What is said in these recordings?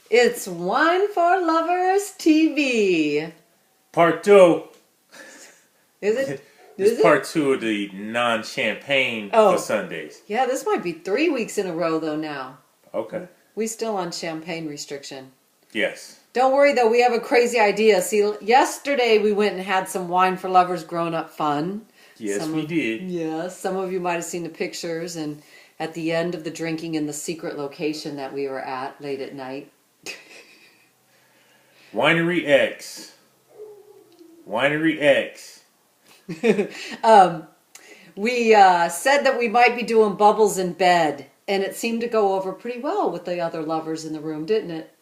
It's Wine4Lovers TV. Part 2. Is it? This Is is it? part 2 of the non-champagne Oh. for Sundays. Yeah, this might be 3 weeks in a row though now. Okay. We still on champagne restriction. Yes. Don't worry though, we have a crazy idea. See, yesterday we went and had some Wine4Lovers grown-up fun. Yes, we did. Yeah, some of you might have seen the pictures, and at the end of the drinking in the secret location that we were at late at night. Winery X. Winery X. We said that we might be doing bubbles in bed, and it seemed to go over pretty well with the other lovers in the room, didn't it?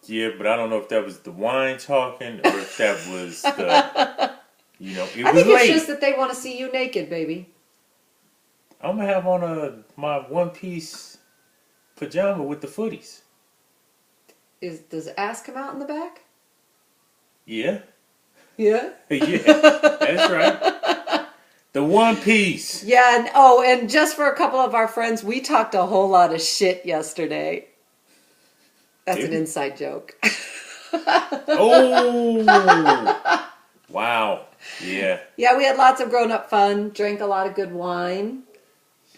Yeah, but I don't know if that was the wine talking or if that was the, it was I think late. it's just that they want to see you naked, baby. I'm going to have on my one-piece pajama with the footies. Does ass come out in the back? Yeah. Yeah. Yeah, that's right. The one piece. Yeah, and just for a couple of our friends, we talked a whole lot of shit yesterday. That's an inside joke. Oh! Wow. Yeah. Yeah, we had lots of grown-up fun, drank a lot of good wine.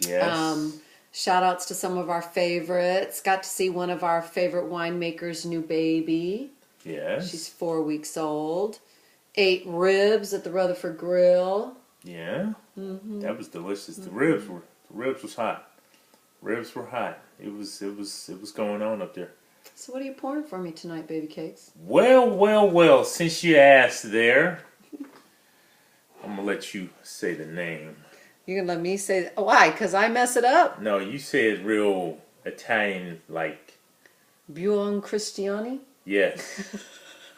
Yes. Shout outs to some of our favorites. Got to see one of our favorite winemakers' new baby. Yes. She's 4 weeks old. Ate ribs at the Rutherford Grill. Yeah. Mm-hmm. That was delicious. The ribs was hot. Ribs were hot. It was going on up there. So what are you pouring for me tonight, baby cakes? Well, since you asked there, I'm going to let you say the name. You're going to let me say... Why? Because I mess it up? No, you say it real Italian like... Buon Cristiani? Yes.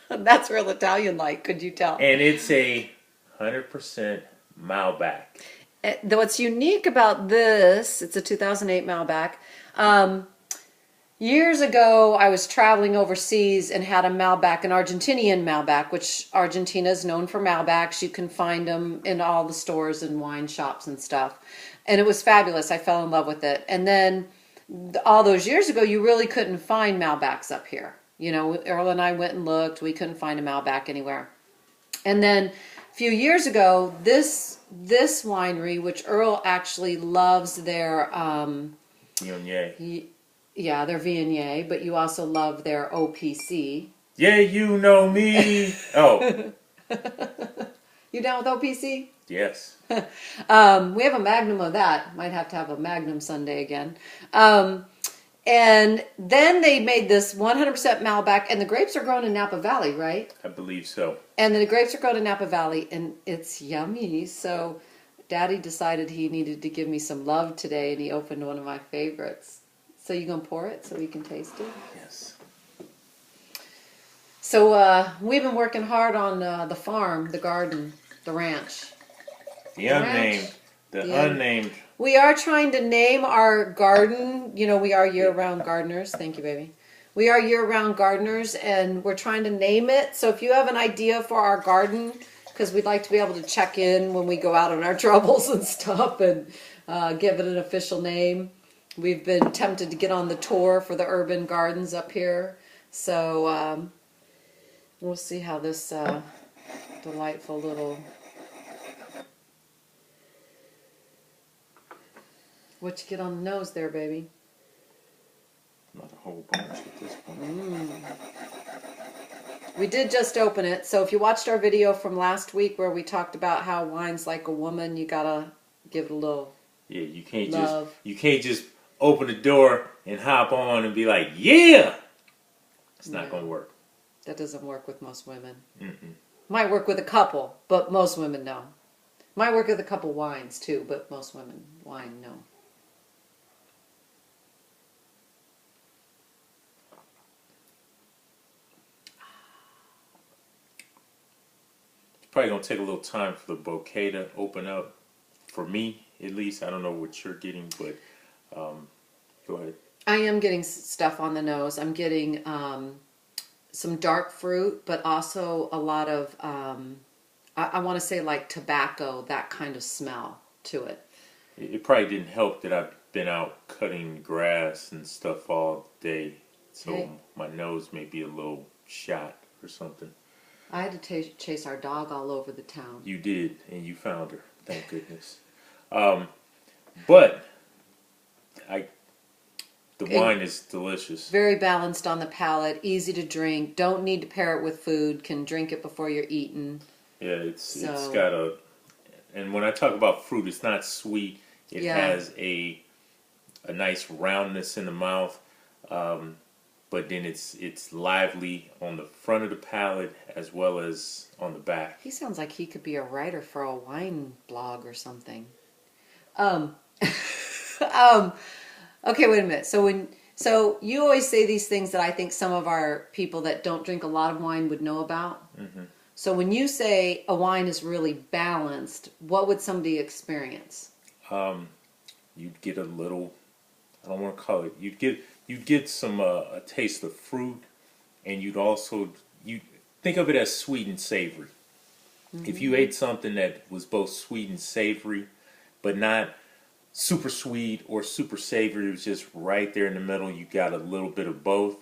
That's real Italian-like, could you tell? And it's a 100% Malbec. What's unique about this, it's a 2008 Malbec. Years ago, I was traveling overseas and had a Malbec, an Argentinian Malbec, which Argentina is known for Malbecs. You can find them in all the stores and wine shops and stuff. And it was fabulous. I fell in love with it. And then all those years ago, you really couldn't find Malbecs up here. You know, Earl and I went and looked. We couldn't find a Malbec anywhere. And then a few years ago, this winery, which Earl actually loves their... Viognier. Yeah, they're Viognier, but you also love their OPC. Yeah, you know me. Oh. You down with OPC? Yes. We have a Magnum of that. Might have to have a Magnum Sunday again. And then they made this 100% Malbec, and the grapes are grown in Napa Valley, right? I believe so. And the grapes are grown in Napa Valley, and it's yummy. So Daddy decided he needed to give me some love today, and he opened one of my favorites. So you gonna pour it so we can taste it? Yes. So we've been working hard on the farm, the garden, the ranch. The unnamed. The unnamed. We are trying to name our garden. You know, we are year-round gardeners. Thank you, baby. We are year-round gardeners, and we're trying to name it. So if you have an idea for our garden, because we'd like to be able to check in when we go out on our troubles and stuff and give it an official name. We've been tempted to get on the tour for the urban gardens up here. So we'll see how this delightful little... What you get on the nose there, baby? Not a whole bunch at this point. We did just open it. So if you watched our video from last week where we talked about how wine's like a woman, you gotta give it a little Yeah, you can't love. just open the door and hop on and be like, yeah! It's not going to work. That doesn't work with most women. Mm-mm. Might work with a couple, but most women no. Might work with a couple wines too, but most women, wine, no. It's probably going to take a little time for the bouquet to open up. For me, at least. I don't know what you're getting, but go ahead. I am getting stuff on the nose. I'm getting some dark fruit, but also a lot of, I want to say like tobacco, that kind of smell to it. It probably didn't help that I've been out cutting grass and stuff all day. So Hey. my nose may be a little shot or something. I had to chase our dog all over the town. You did, and you found her. Thank goodness. But the wine is delicious. Very balanced on the palate, easy to drink. Don't need to pair it with food. Can drink it before you're eating. Yeah, it's got a. And when I talk about fruit, it's not sweet. It has a nice roundness in the mouth, but then it's lively on the front of the palate as well as on the back. He sounds like he could be a writer for a wine blog or something. Okay, wait a minute. So you always say these things that I think some of our people that don't drink a lot of wine would know about. Mm-hmm. So when you say a wine is really balanced, what would somebody experience? You'd get a little. I don't want to call it. You'd get some a taste of fruit, and you think of it as sweet and savory. Mm-hmm. If you ate something that was both sweet and savory, but not super sweet or super savory, it was just right there in the middle. You got a little bit of both.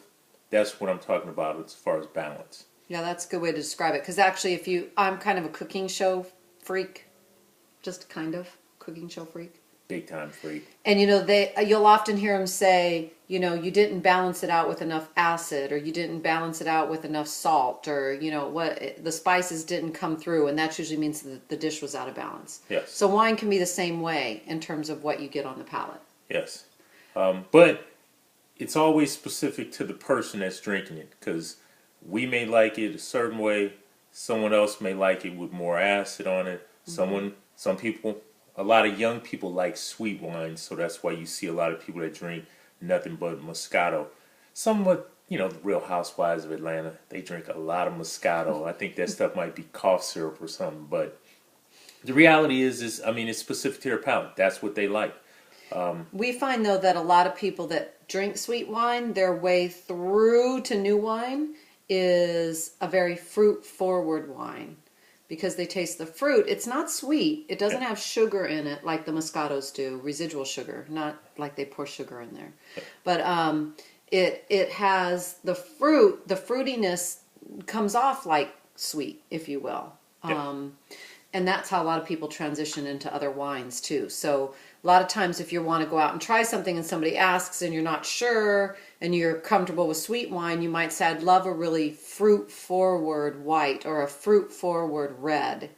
That's what I'm talking about as far as balance. Yeah, that's a good way to describe it. Because actually, I'm kind of a cooking show freak, just kind of cooking show freak. Big time freak. And you'll often hear them say, you didn't balance it out with enough acid, or you didn't balance it out with enough salt, or the spices didn't come through, and that usually means that the dish was out of balance. Yes. So wine can be the same way in terms of what you get on the palate. Yes, but it's always specific to the person that's drinking it, because we may like it a certain way, someone else may like it with more acid on it. Mm-hmm. Some people. A lot of young people like sweet wines, so that's why you see a lot of people that drink nothing but Moscato. Somewhat, the Real Housewives of Atlanta, they drink a lot of Moscato. I think that stuff might be cough syrup or something, but the reality is it's specific to their palate. That's what they like. We find, though, that a lot of people that drink sweet wine, their way through to new wine is a very fruit-forward wine. Because they taste the fruit. It's not sweet. It doesn't have sugar in it like the Moscatos do, residual sugar, not like they pour sugar in there. But it has the fruit, the fruitiness comes off like sweet, if you will. And that's how a lot of people transition into other wines too. So a lot of times if you want to go out and try something and somebody asks and you're not sure and you're comfortable with sweet wine, you might say, I'd love a really fruit-forward white or a fruit-forward red.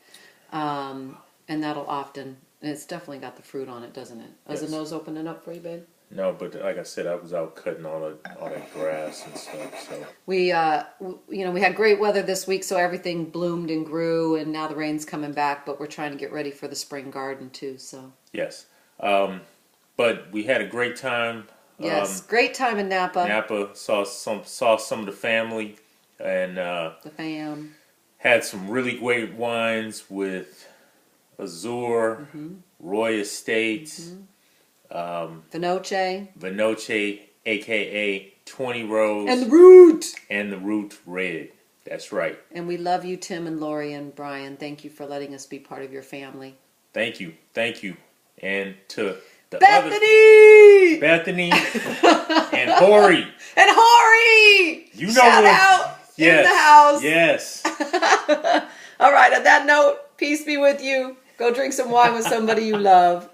And that'll often, and it's definitely got the fruit on it, doesn't it? Is the nose opening up for you, babe? No, but like I said, I was out cutting all that grass and stuff. So we had great weather this week, so everything bloomed and grew, and now the rain's coming back. But we're trying to get ready for the spring garden too. So yes, but we had a great time. Yes, great time in Napa. Napa saw some of the family and the fam had some really great wines with Azure, Roy Estates. Vinoche, aka 20 Rose, and the Root Red. That's right. And we love you, Tim and Lori and Brian. Thank you for letting us be part of your family. Thank you, and to the Bethany, and Hori, You know shout out in the house. Yes. All right. On that note, peace be with you. Go drink some wine with somebody you love.